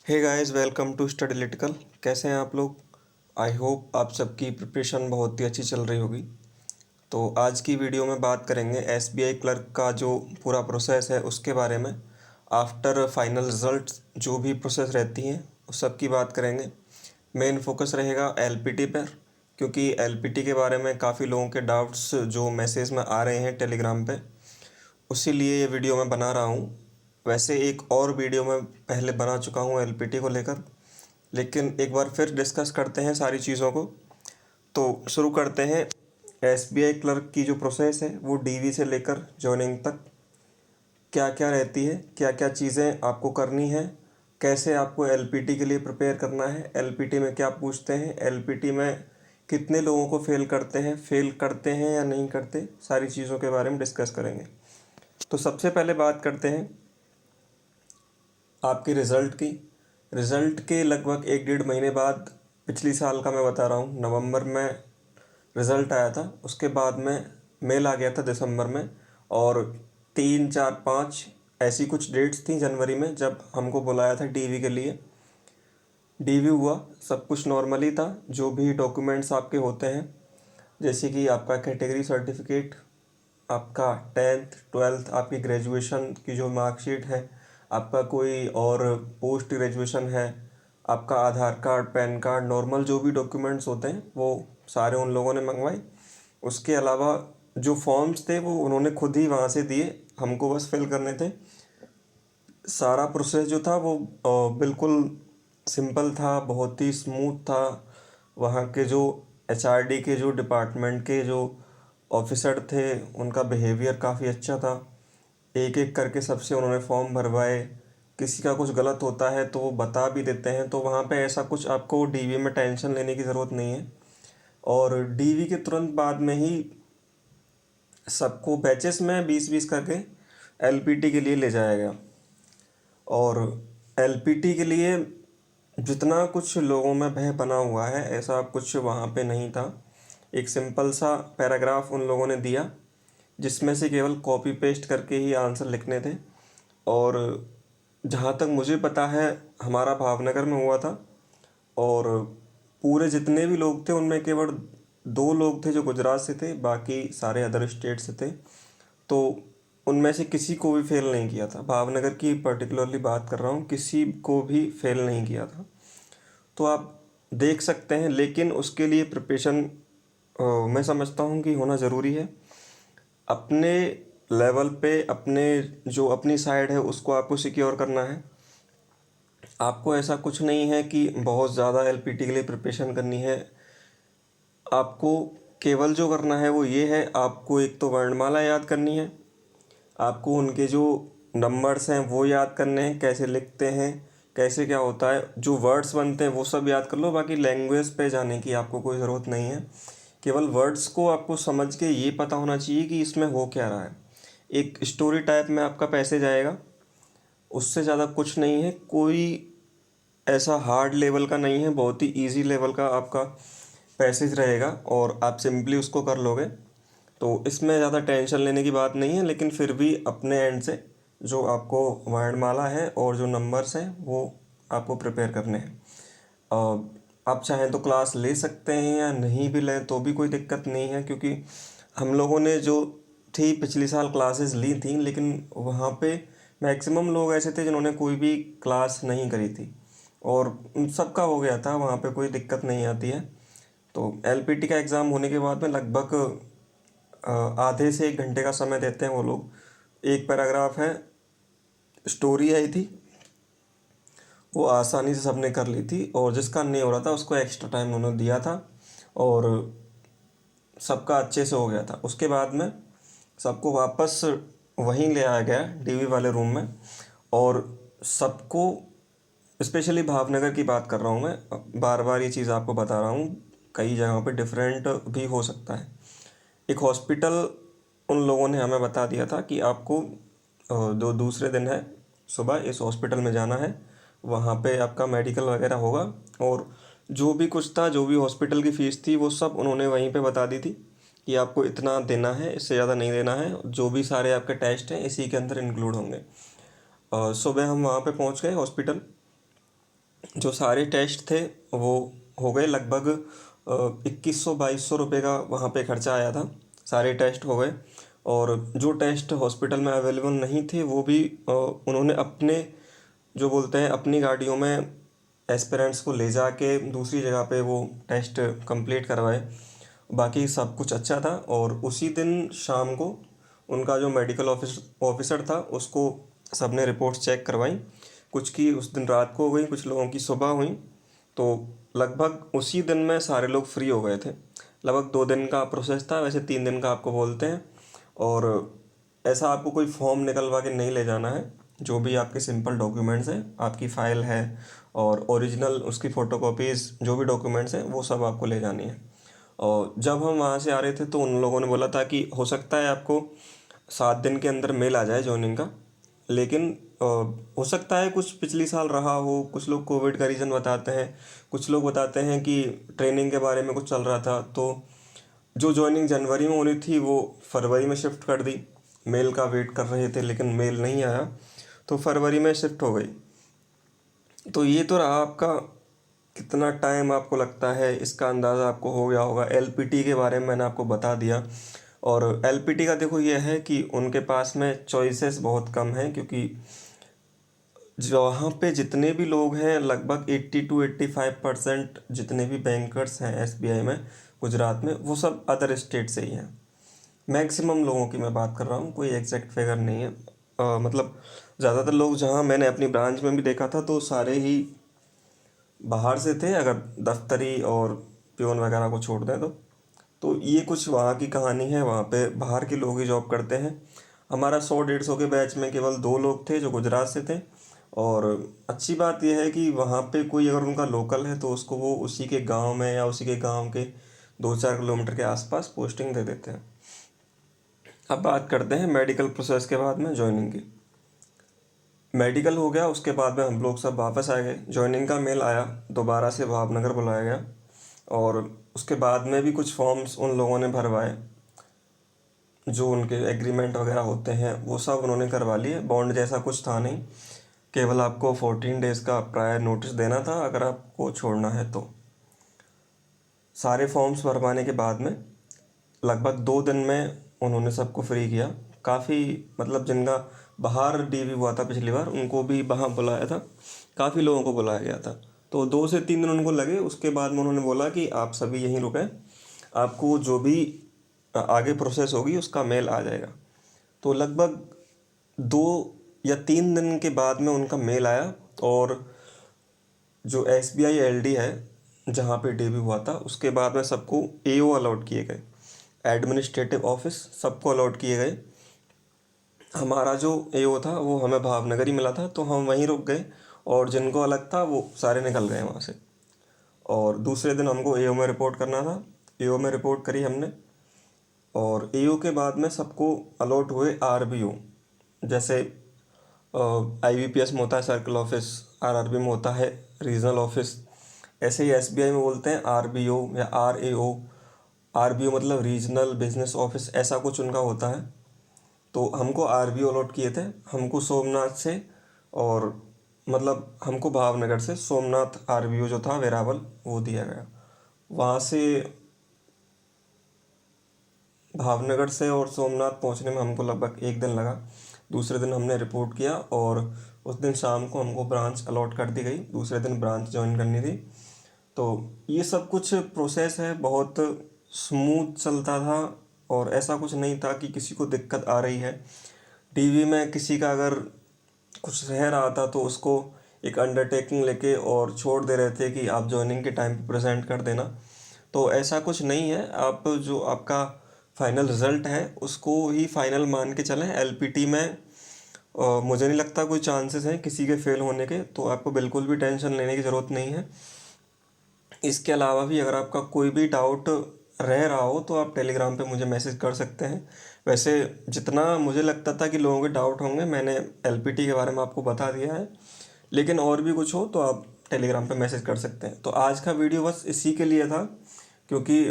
Hey guys, welcome to studylytical. कैसे हैं आप लोग? आई होप आप सबकी प्रिपरेशन बहुत ही अच्छी चल रही होगी। तो आज की वीडियो में बात करेंगे एसबीआई क्लर्क का जो पूरा प्रोसेस है उसके बारे में। आफ्टर फाइनल रिजल्ट जो भी प्रोसेस रहती हैं उस सब की बात करेंगे। मेन फोकस रहेगा एलपीटी पर, क्योंकि एलपीटी के बारे में काफ़ी लोगों के डाउट्स जो मैसेज में आ रहे हैं टेलीग्राम पे, उसी लिए ये वीडियो मैं बना रहा हूँ। वैसे एक और वीडियो मैं पहले बना चुका हूँ एलपीटी को लेकर, लेकिन एक बार फिर डिस्कस करते हैं सारी चीज़ों को। तो शुरू करते हैं। एसबीआई क्लर्क की जो प्रोसेस है वो डीवी से लेकर जॉइनिंग तक क्या क्या रहती है, क्या क्या चीज़ें आपको करनी है, कैसे आपको एलपीटी के लिए प्रिपेयर करना है, एलपीटी में क्या पूछते हैं, एलपीटी में कितने लोगों को फेल करते हैं या नहीं करते, सारी चीज़ों के बारे में डिस्कस करेंगे। तो सबसे पहले बात करते हैं आपके रिज़ल्ट की। रिज़ल्ट के लगभग 1 डेढ़ महीने बाद, पिछली साल का मैं बता रहा हूँ, नवंबर में रिज़ल्ट आया था। उसके बाद में मेल आ गया था दिसंबर में, और 3 4 5 ऐसी कुछ डेट्स थी जनवरी में जब हमको बुलाया था डीवी के लिए। डीवी हुआ, सब कुछ नॉर्मली था। जो भी डॉक्यूमेंट्स आपके होते हैं, जैसे कि आपका कैटेगरी सर्टिफिकेट, आपका 10th 12th, आपकी ग्रेजुएशन की जो मार्कशीट है, आपका कोई और पोस्ट ग्रेजुएशन है, आपका आधार कार्ड, पैन कार्ड, नॉर्मल जो भी डॉक्यूमेंट्स होते हैं वो सारे उन लोगों ने मंगवाए। उसके अलावा जो फॉर्म्स थे वो उन्होंने खुद ही वहाँ से दिए, हमको बस फिल करने थे। सारा प्रोसेस जो था वो बिल्कुल सिंपल था, बहुत ही स्मूथ था। वहाँ के जो एचआरडी के जो डिपार्टमेंट के जो ऑफिसर थे उनका बिहेवियर काफ़ी अच्छा था। एक एक करके सबसे उन्होंने फॉर्म भरवाए। किसी का कुछ गलत होता है तो वो बता भी देते हैं, तो वहाँ पे ऐसा कुछ आपको डीवी में टेंशन लेने की ज़रूरत नहीं है। और डीवी के तुरंत बाद में ही सबको बैचेस में 20 20 करके एलपीटी के लिए ले जाया गया। और एलपीटी के लिए जितना कुछ लोगों में भय बना हुआ है, ऐसा कुछ वहाँ पे नहीं था। एक सिंपल सा पैराग्राफ उन लोगों ने दिया जिसमें से केवल कॉपी पेस्ट करके ही आंसर लिखने थे। और जहाँ तक मुझे पता है हमारा भावनगर में हुआ था, और पूरे जितने भी लोग थे उनमें केवल 2 लोग थे जो गुजरात से थे, बाकी सारे अदर स्टेट से थे। तो उनमें से किसी को भी फेल नहीं किया था। भावनगर की पर्टिकुलरली बात कर रहा हूँ, किसी को भी फेल नहीं किया था। तो आप देख सकते हैं, लेकिन उसके लिए प्रिपरेशन मैं समझता हूँ कि होना ज़रूरी है। अपने लेवल पे अपने जो अपनी साइड है उसको आपको सिक्योर करना है। आपको ऐसा कुछ नहीं है कि बहुत ज़्यादा एलपीटी के लिए प्रिपरेशन करनी है। आपको केवल जो करना है वो ये है, आपको एक तो वर्णमाला याद करनी है, आपको उनके जो नंबर्स हैं वो याद करने हैं, कैसे लिखते हैं, कैसे क्या होता है, जो वर्ड्स बनते हैं वो सब याद कर लो। बाकी लैंग्वेज पे जाने की आपको कोई ज़रूरत नहीं है। केवल वर्ड्स को आपको समझ के ये पता होना चाहिए कि इसमें हो क्या रहा है। एक स्टोरी टाइप में आपका पैसेज आएगा, उससे ज़्यादा कुछ नहीं है। कोई ऐसा हार्ड लेवल का नहीं है, बहुत ही इजी लेवल का आपका पैसेज रहेगा और आप सिंपली उसको कर लोगे। तो इसमें ज़्यादा टेंशन लेने की बात नहीं है, लेकिन फिर भी अपने एंड से जो आपको वर्णमाला है और जो नंबर्स हैं वो आपको प्रिपेयर करने हैं। आप चाहें तो क्लास ले सकते हैं या नहीं भी लें तो भी कोई दिक्कत नहीं है, क्योंकि हम लोगों ने जो थी पिछली साल क्लासेस ली थी, लेकिन वहाँ पे मैक्सिमम लोग ऐसे थे जिन्होंने कोई भी क्लास नहीं करी थी, और उन सबका हो गया था, वहाँ पे कोई दिक्कत नहीं आती है। तो एलपीटी का एग्ज़ाम होने के बाद में लगभग आधे से 1 घंटे का समय देते हैं वो लोग। एक पैराग्राफ है, स्टोरी आई थी, वो आसानी से सबने कर ली थी, और जिसका नहीं हो रहा था उसको एक्स्ट्रा टाइम उन्होंने दिया था, और सबका अच्छे से हो गया था। उसके बाद में सबको वापस वहीं ले आया गया डीवी वाले रूम में, और सबको, स्पेशली भावनगर की बात कर रहा हूँ मैं, बार बार ये चीज़ आपको बता रहा हूँ, कई जगहों पे डिफरेंट भी हो सकता है। एक हॉस्पिटल उन लोगों ने हमें बता दिया था कि आपको जो दूसरे दिन है सुबह इस हॉस्पिटल में जाना है, वहाँ पे आपका मेडिकल वगैरह होगा, और जो भी कुछ था, जो भी हॉस्पिटल की फ़ीस थी वो सब उन्होंने वहीं पे बता दी थी कि आपको इतना देना है, इससे ज़्यादा नहीं देना है। जो भी सारे आपके टेस्ट हैं इसी के अंदर इंक्लूड होंगे। सुबह हम वहाँ पे पहुँच गए हॉस्पिटल, जो सारे टेस्ट थे वो हो गए लगभग 2100-2200 रुपये का वहाँ पे खर्चा आया था। सारे टेस्ट हो गए, और जो टेस्ट हॉस्पिटल में अवेलेबल नहीं थे वो भी उन्होंने अपने, जो बोलते हैं, अपनी गाड़ियों में एस्पिरेंट्स को ले जाके दूसरी जगह पे वो टेस्ट कंप्लीट करवाए। बाकी सब कुछ अच्छा था, और उसी दिन शाम को उनका जो मेडिकल ऑफिसर था उसको सबने रिपोर्ट्स चेक करवाई। कुछ की उस दिन रात को हो गई, कुछ लोगों की सुबह हुई। तो लगभग उसी दिन में सारे लोग फ्री हो गए थे। लगभग 2 दिन का प्रोसेस था, वैसे 3 दिन का आपको बोलते हैं। और ऐसा आपको कोई फॉर्म निकलवा के नहीं ले जाना है। जो भी आपके सिंपल डॉक्यूमेंट्स हैं, आपकी फ़ाइल है और ओरिजिनल उसकी फ़ोटोकॉपीज़, जो भी डॉक्यूमेंट्स हैं वो सब आपको ले जानी है। और जब हम वहाँ से आ रहे थे तो उन लोगों ने बोला था कि हो सकता है आपको 7 दिन के अंदर मेल आ जाए जॉइनिंग का। लेकिन हो सकता है कुछ पिछली साल रहा हो, कुछ लोग कोविड का रीज़न बताते हैं, कुछ लोग बताते हैं कि ट्रेनिंग के बारे में कुछ चल रहा था। तो जो जॉइनिंग जनवरी में होनी थी वो फरवरी में शिफ्ट कर दी। मेल का वेट कर रहे थे लेकिन मेल नहीं आया, तो फरवरी में शिफ्ट हो गई। तो ये तो रहा आपका। कितना टाइम आपको लगता है इसका अंदाज़ा आपको हो गया होगा। एलपीटी के बारे में मैंने आपको बता दिया। और एलपीटी का देखो ये है कि उनके पास में चॉइसेस बहुत कम हैं, क्योंकि वहाँ पे जितने भी लोग हैं लगभग 80 to 85% जितने भी बैंकर्स हैं एसबीआई में गुजरात में, वो सब अदर स्टेट से ही हैं। मैक्सिमम लोगों की मैं बात कर रहा हूँ, कोई एग्जैक्ट फिगर नहीं है। मतलब ज़्यादातर लोग जहाँ मैंने अपनी ब्रांच में भी देखा था तो सारे ही बाहर से थे, अगर दफ्तरी और प्योन वगैरह को छोड़ दें तो ये कुछ वहाँ की कहानी है। वहाँ पे बाहर के लोग ही जॉब करते हैं। हमारा 100-150 के बैच में केवल 2 लोग थे जो गुजरात से थे। और अच्छी बात यह है कि वहाँ पे कोई अगर उनका लोकल है तो उसको वो उसी के गांव में या उसी के गांव के 2-4 किलोमीटर के आसपास पोस्टिंग दे देते हैं। अब बात करते हैं मेडिकल प्रोसेस के बाद में जॉइनिंग की। मेडिकल हो गया, उसके बाद में हम लोग सब वापस आ गए। जॉइनिंग का मेल आया, दोबारा से भावनगर बुलाया गया, और उसके बाद में भी कुछ फॉर्म्स उन लोगों ने भरवाए। जो उनके एग्रीमेंट वगैरह होते हैं वो सब उन्होंने करवा लिए। बॉन्ड जैसा कुछ था नहीं, केवल आपको 14 डेज़ का प्रायर नोटिस देना था अगर आपको छोड़ना है तो। सारे फॉर्म्स भरवाने के बाद में लगभग 2 दिन में उन्होंने सबको फ्री किया। काफ़ी, मतलब जिनका बाहर डीवी हुआ था पिछली बार उनको भी वहाँ बुलाया था, काफ़ी लोगों को बुलाया गया था। तो 2 से 3 दिन उनको लगे। उसके बाद में उन्होंने बोला कि आप सभी यहीं रुकें, आपको जो भी आगे प्रोसेस होगी उसका मेल आ जाएगा। तो लगभग 2 या 3 दिन के बाद में उनका मेल आया। और जो एसबीआई एलडी है जहाँ पे डीबी हुआ था, उसके बाद में सबको एओ अलॉट किए गए, एडमिनिस्ट्रेटिव ऑफिस सबको अलॉट किए गए। हमारा जो एओ था वो हमें भावनगर ही मिला था, तो हम वहीं रुक गए, और जिनको अलग था वो सारे निकल गए वहाँ से। और दूसरे दिन हमको एओ में रिपोर्ट करना था। एओ में रिपोर्ट करी हमने, और एओ के बाद में सबको अलॉट हुए आरबीओ। जैसे आईबीपीएस में होता है सर्कल ऑफिस, आरआरबी में होता है रीजनल ऑफिस, ऐसे ही एसबीआई में बोलते हैं आरबीओ या आरएओ। आरबीओ मतलब रीजनल बिजनेस ऑफिस, ऐसा कुछ उनका होता है। तो हमको आरबीओ अलॉट किए थे, हमको सोमनाथ से, और मतलब हमको भावनगर से सोमनाथ आरबीओ जो था वेरावल वो दिया गया। वहाँ से भावनगर से और सोमनाथ पहुंचने में हमको लगभग 1 दिन लगा। दूसरे दिन हमने रिपोर्ट किया, और उस दिन शाम को हमको ब्रांच अलॉट कर दी गई। दूसरे दिन ब्रांच ज्वाइन करनी थी। तो ये सब कुछ प्रोसेस है, बहुत स्मूथ चलता था, और ऐसा कुछ नहीं था कि किसी को दिक्कत आ रही है। टीवी में किसी का अगर कुछ रह रहा था तो उसको एक अंडरटेकिंग लेके और छोड़ दे रहे थे कि आप ज्वाइनिंग के टाइम पे प्रेजेंट कर देना। तो ऐसा कुछ नहीं है। आप जो आपका फाइनल रिज़ल्ट है उसको ही फाइनल मान के चलें। एलपीटी में मुझे नहीं लगता कोई चांसेस हैं किसी के फेल होने के, तो आपको बिल्कुल भी टेंशन लेने की ज़रूरत नहीं है। इसके अलावा भी अगर आपका कोई भी डाउट रह रहा हो तो आप टेलीग्राम पे मुझे मैसेज कर सकते हैं। वैसे जितना मुझे लगता था कि लोगों के डाउट होंगे, मैंने एलपीटी के बारे में आपको बता दिया है। लेकिन और भी कुछ हो तो आप टेलीग्राम पे मैसेज कर सकते हैं। तो आज का वीडियो बस इसी के लिए था, क्योंकि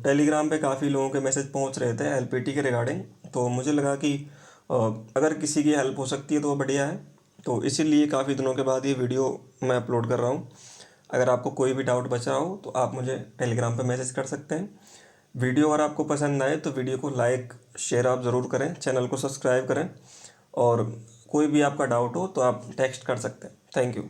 टेलीग्राम पे काफ़ी लोगों के मैसेज पहुंच रहे थे एलपीटी के रिगार्डिंग। तो मुझे लगा कि अगर किसी की हेल्प हो सकती है तो वो बढ़िया है। तो इसीलिए काफ़ी दिनों के बाद ये वीडियो मैं अपलोड कर रहा हूँ। अगर आपको कोई भी डाउट बचा हो तो आप मुझे टेलीग्राम पे मैसेज कर सकते हैं। वीडियो अगर आपको पसंद आए तो वीडियो को लाइक शेयर आप ज़रूर करें, चैनल को सब्सक्राइब करें, और कोई भी आपका डाउट हो तो आप टेक्स्ट कर सकते हैं। Thank you.